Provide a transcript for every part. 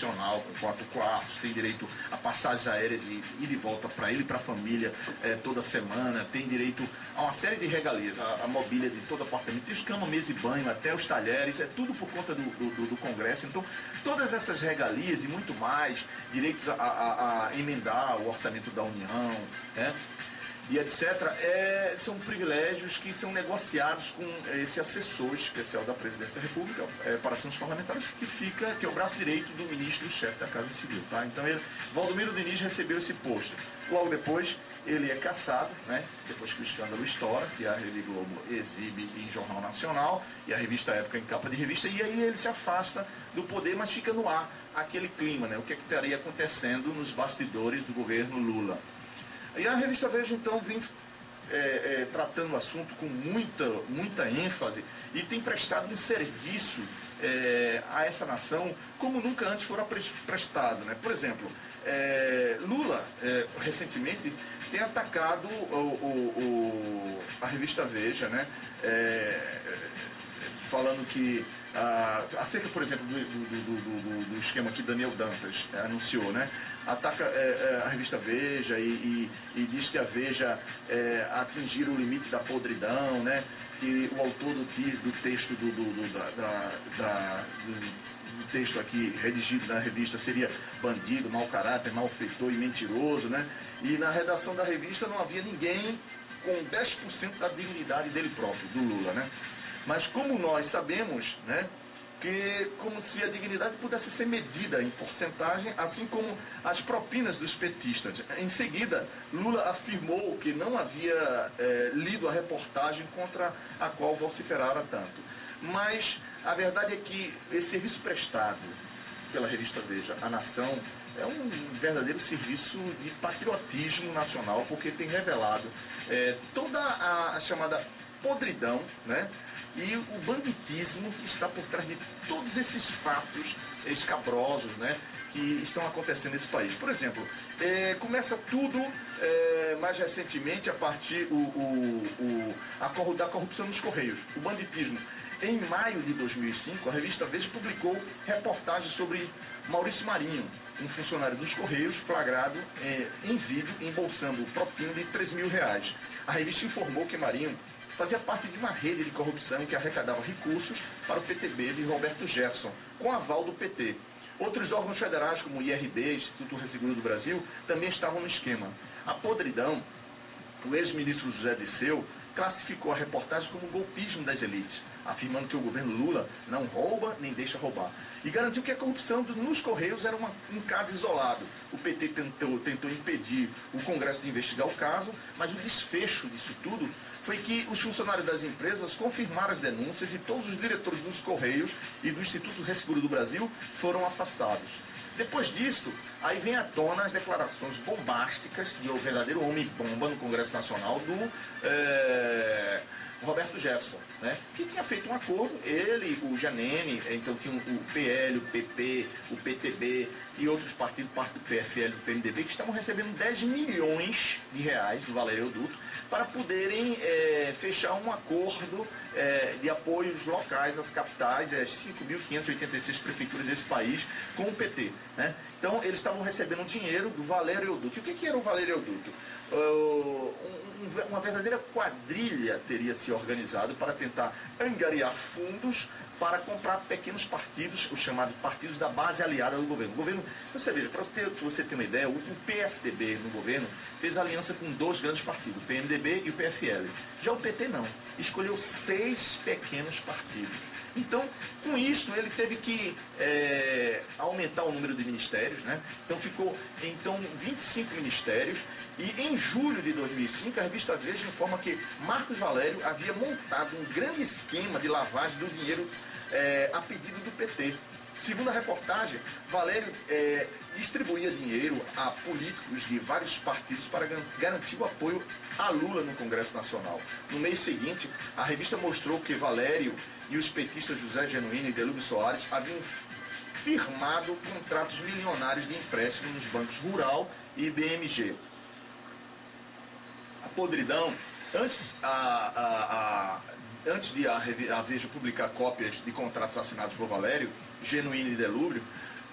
nacional com 4 quartos, tem direito a passagens aéreas de ir e de volta para ele e para a família toda semana, tem direito a uma série de regalias, a mobília de todo apartamento, desde cama, mesa e banho, até os talheres, é tudo por conta do Congresso. Então, todas essas regalias e muito mais, direitos a emendar o orçamento da União, né? E etc., são privilégios que são negociados com esse assessor especial da Presidência da República para assuntos parlamentares, que é o braço direito do ministro-chefe da Casa Civil. Tá? Então, Valdomiro Diniz recebeu esse posto. Logo depois, ele é cassado, né? Depois que o escândalo estoura, que a Rede Globo exibe em Jornal Nacional, e a revista Época em capa de revista, e aí ele se afasta do poder, mas fica no ar aquele clima, né? O que estaria acontecendo nos bastidores do governo Lula. E a revista Veja, então, vem tratando o assunto com muita ênfase e tem prestado um serviço a essa nação como nunca antes fora prestado, né? Por exemplo, Lula, recentemente, tem atacado a revista Veja, né? Falando que acerca, por exemplo, do esquema que Daniel Dantas anunciou, né? Ataca a revista Veja e diz que a Veja atingiram o limite da podridão, né? Que o autor do texto do texto aqui redigido na revista seria bandido, mau caráter, malfeitor e mentiroso, né? E na redação da revista não havia ninguém com 10% da dignidade dele próprio, do Lula, né? Mas como nós sabemos, né, que como se a dignidade pudesse ser medida em porcentagem, assim como as propinas dos petistas. Em seguida, Lula afirmou que não havia lido a reportagem contra a qual vociferara tanto. Mas a verdade é que esse serviço prestado pela revista Veja, a Nação, é um verdadeiro serviço de patriotismo nacional, porque tem revelado toda a chamada podridão, né? E o banditismo que está por trás de todos esses fatos escabrosos, né, que estão acontecendo nesse país. Por exemplo, começa tudo mais recentemente a partir da corrupção nos Correios, o banditismo. Em maio de 2005, a revista Veja publicou reportagens sobre Maurício Marinho, um funcionário dos Correios, flagrado em vídeo embolsando propina de R$3.000. A revista informou que Marinho fazia parte de uma rede de corrupção que arrecadava recursos para o PTB de Roberto Jefferson, com aval do PT. Outros órgãos federais, como o IRB, Instituto Resseguro do Brasil, também estavam no esquema. A podridão, o ex-ministro José Disseu classificou a reportagem como golpismo das elites, afirmando que o governo Lula não rouba nem deixa roubar. E garantiu que a corrupção nos Correios era um caso isolado. O PT tentou impedir o Congresso de investigar o caso, mas o desfecho disso tudo foi que os funcionários das empresas confirmaram as denúncias e todos os diretores dos Correios e do Instituto Resseguro do Brasil foram afastados. Depois disto, aí vem à tona as declarações bombásticas de um verdadeiro homem-bomba no Congresso Nacional do Roberto Jefferson, né? Que tinha feito um acordo, ele, o Janene, então tinha o PL, o PP, o PTB e outros partidos, parte do PFL, do PMDB, que estavam recebendo 10 milhões de reais do Valério Duto para poderem fechar um acordo de apoios locais às capitais, as 5.586 prefeituras desse país, com o PT, né? Então, eles estavam recebendo dinheiro do Valério Duto. E o que era o Valério Duto? Uma verdadeira quadrilha teria se organizado para tentar angariar fundos para comprar pequenos partidos, os chamados partidos da base aliada do governo. O governo, você veja, para você ter uma ideia, o PSDB no governo fez aliança com 2 grandes partidos, o PMDB e o PFL. Já o PT não, escolheu 6 pequenos partidos. Então, com isso, ele teve que aumentar o número de ministérios, né? Então, ficou 25 ministérios. E em julho de 2005, a revista Veja informa que Marcos Valério havia montado um grande esquema de lavagem do dinheiro a pedido do PT. Segundo a reportagem, Valério distribuía dinheiro a políticos de vários partidos para garantir o apoio a Lula no Congresso Nacional. No mês seguinte, a revista mostrou que Valério e os petistas José Genuíno e Delúbio Soares haviam firmado contratos milionários de empréstimo nos bancos Rural e BMG. A podridão, antes de a Veja publicar cópias de contratos assinados por Valério, Genuíno e Delúbio,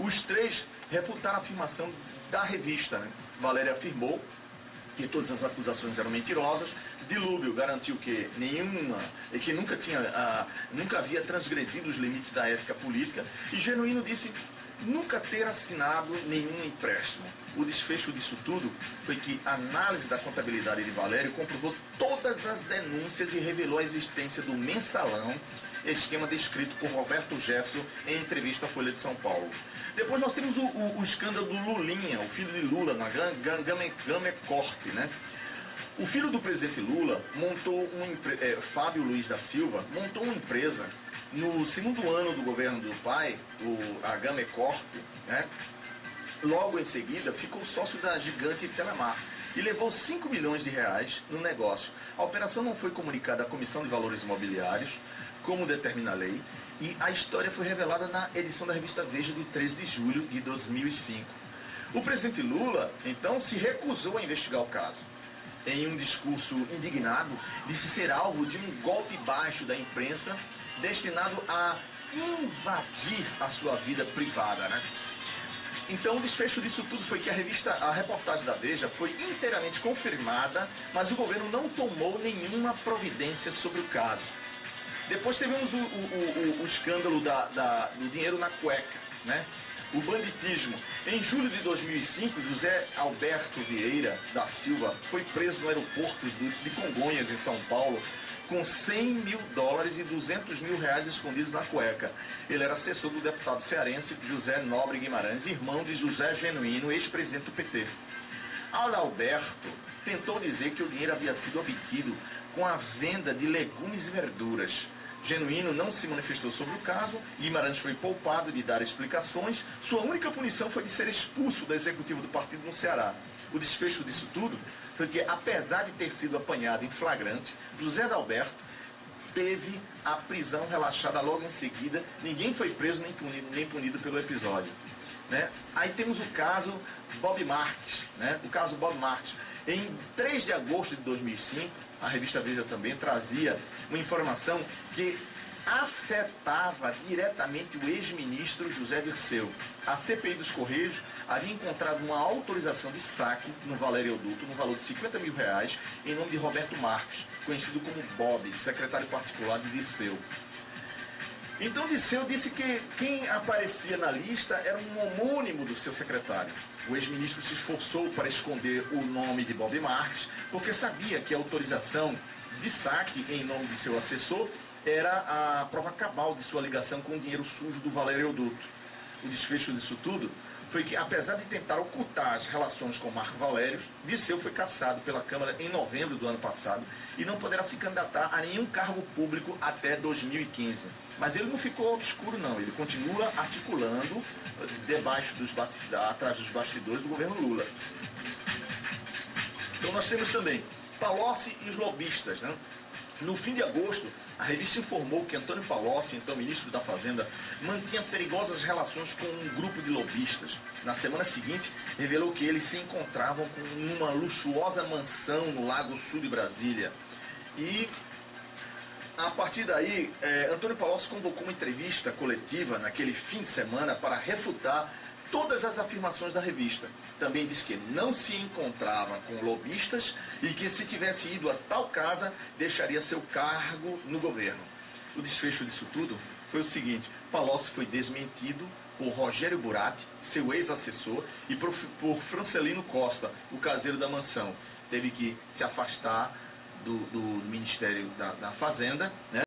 Os três refutaram a afirmação da revista, né? Valéria afirmou que todas as acusações eram mentirosas. Dilúbio garantiu que nunca havia transgredido os limites da ética política. E Genuíno disse nunca ter assinado nenhum empréstimo. O desfecho disso tudo foi que a análise da contabilidade de Valério comprovou todas as denúncias e revelou a existência do mensalão, esquema descrito por Roberto Jefferson em entrevista à Folha de São Paulo. Depois nós temos o escândalo do Lulinha, o filho de Lula, na Gamecorp, né? O filho do presidente Lula montou Fábio Luiz da Silva, montou uma empresa no segundo ano do governo do pai, a Gamecorp, né? Logo em seguida ficou sócio da gigante Telemar e levou 5 milhões de reais no negócio. A operação não foi comunicada à Comissão de Valores Imobiliários, como determina a lei, e a história foi revelada na edição da revista Veja de 13 de julho de 2005. O presidente Lula, então, se recusou a investigar o caso. Em um discurso indignado, disse ser alvo de um golpe baixo da imprensa destinado a invadir a sua vida privada, né? Então, o desfecho disso tudo foi que a reportagem da Veja foi inteiramente confirmada, mas o governo não tomou nenhuma providência sobre o caso. Depois tivemos o escândalo do dinheiro na cueca, né? O banditismo. Em julho de 2005, José Alberto Vieira da Silva foi preso no aeroporto de Congonhas, em São Paulo, com 100 mil dólares e 200 mil reais escondidos na cueca. Ele era assessor do deputado cearense José Nobre Guimarães, irmão de José Genuíno, ex-presidente do PT. Alberto tentou dizer que o dinheiro havia sido obtido com a venda de legumes e verduras. Genuíno não se manifestou sobre o caso, Guimarães foi poupado de dar explicações, sua única punição foi de ser expulso do executivo do partido no Ceará. O desfecho disso tudo foi que, apesar de ter sido apanhado em flagrante, José Adalberto teve a prisão relaxada logo em seguida, ninguém foi preso nem punido pelo episódio, né? Aí temos o caso Bob Marques, né? O caso Bob Marques. Em 3 de agosto de 2005, a revista Veja também trazia uma informação que afetava diretamente o ex-ministro José Dirceu. A CPI dos Correios havia encontrado uma autorização de saque no Valério-Duto no valor de 50 mil reais em nome de Roberto Marques, conhecido como Bob, secretário particular de Dirceu. Então Dirceu disse que quem aparecia na lista era um homônimo do seu secretário. O ex-ministro se esforçou para esconder o nome de Bob Marques, porque sabia que a autorização de saque em nome de seu assessor era a prova cabal de sua ligação com o dinheiro sujo do Valério-Duto. O desfecho disso tudo foi que, apesar de tentar ocultar as relações com Marco Valério, Dirceu foi cassado pela Câmara em novembro do ano passado e não poderá se candidatar a nenhum cargo público até 2015. Mas ele não ficou obscuro, não. Ele continua articulando atrás dos bastidores do governo Lula. Então nós temos também Palocci e os lobistas, né? No fim de agosto, a revista informou que Antônio Palocci, então ministro da Fazenda, mantinha perigosas relações com um grupo de lobistas. Na semana seguinte, revelou que eles se encontravam numa luxuosa mansão no Lago Sul de Brasília. E, a partir daí, Antônio Palocci convocou uma entrevista coletiva naquele fim de semana para refutar todas as afirmações da revista. Também disse que não se encontrava com lobistas e que, se tivesse ido a tal casa, deixaria seu cargo no governo. O desfecho disso tudo foi o seguinte: Palocci foi desmentido por Rogério Buratti, seu ex-assessor, e por Francelino Costa, o caseiro da mansão. Teve que se afastar do Ministério da Fazenda, né?